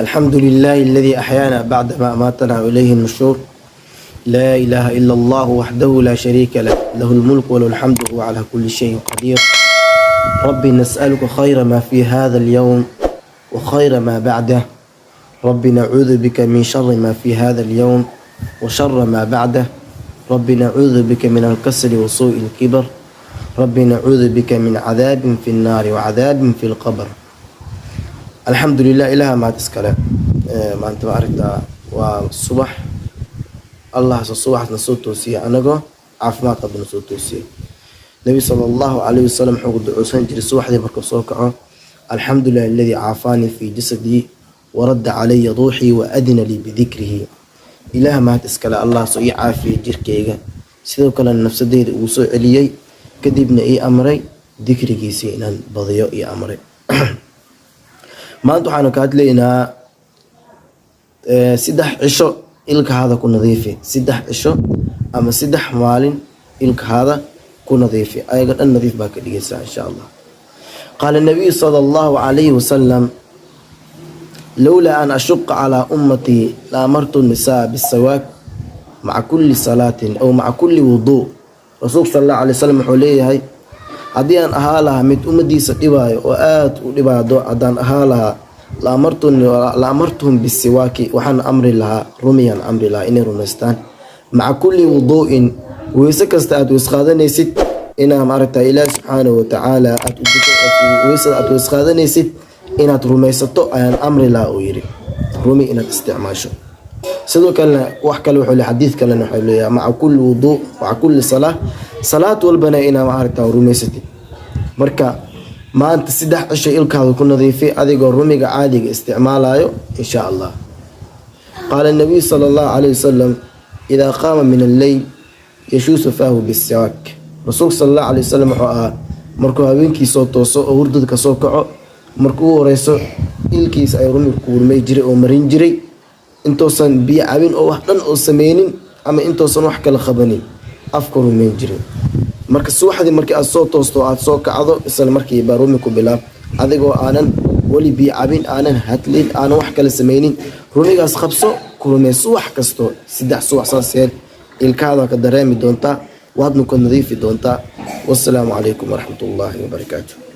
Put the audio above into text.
الحمد لله الذي أحيانا بعدما أماتنا وإليه النشور. لا إله إلا الله وحده لا شريك له، له الملك وله الحمد وهو على كل شيء قدير. ربي نسألك خير ما في هذا اليوم وخير ما بعده. ربي نعوذ بك من شر ما في هذا اليوم وشر ما بعده. ربي نعوذ بك من الكسل وسوء الكبر. ربي نعوذ بك من عذاب في النار وعذاب في القبر. الحمد لله إله ما تسكله ما أنت عارفه والصبح الله الصبح نصوت توسية أنا عفما قبل نصوت توسية. النبي صلى الله عليه وسلم حقد عسان جري الصبح ذي بركب الحمد لله الذي عافاني في جسدي ورد علي روحي وأذن لي بذكره. إله ما تسكله الله سوء عافية جركيجا سيدو كلا النفس ديد وسوء عليي كدبنا إيه أمري ذكري سينا بضياء إيه أمري. maanta waxaanu ka hadlaynaa 3 cisho ilkahaada ku nadiifi 3 cisho ama 3 maalin ilkahaada ku nadiifi ayaga dhan nadiif baa ka dhigaysaa insha Allah. قال النبي صلى الله عليه وسلم لولا أن أشق على أمتي لأمرت النساء بالسواك مع كل صلاة أو مع كل وضوء. رسول صلى الله عليه وسلم حوليه هاي haddii aan ahaa lahaa mid ummadiisa dhibaayo oo aad u dhibaado haddaan ahaa lahaa la amartuhum bisiwaaki waxaan amri lahaa rumiyan amri lahaa inay rumaystaan maca kulli wuduu'in weyse kasta aad weysqaadanaysid inaa maaragtaa ilaahi subxaanahu watacaala weysada aad weysqaadanaysid inaad rumaysato ayaan amri lahaa uu yidhi rumi inaad isticmaasho. sidoo kalena wax kale wuxuu leeyahay xadiid kalena wuxuu leeyahay maca kulli wuduu maca kulli salaad walbana inaa maaragtaa rumaysatid. marka maanta 3 cisho ilkaada ku nadiifi adigoo rumiga caadiga isticmaalayo insha Allah. قال النبي صلى الله عليه وسلم إذا قام من الليل يشوس فاه بالسواك. رسول صلى الله عليه وسلم markuu habeenkii soo tooso oo hurdada ka soo kaco markuu horeyso ilkiisa ay rumi ku urmay jiray oo marin jiray intoosan biyo cabin oo wax dhan oo sameynin ama intoosan wax kala qabanin afka rumayn jiray. marka subaxdii markii aad soo toosto aad soo kacdo isla markii baa rumi ku bilaab adigoo aanan wali biyo cabin aanan hadlin aanan wax kala sameynin rumigaas qabso ku rumay subax kasto 3 subax saaseen ilkaada ka dareemi doontaa waadna ku nadiifi doontaa. wassalaamu calaykum waraxmatullaahi wabarakaatuh.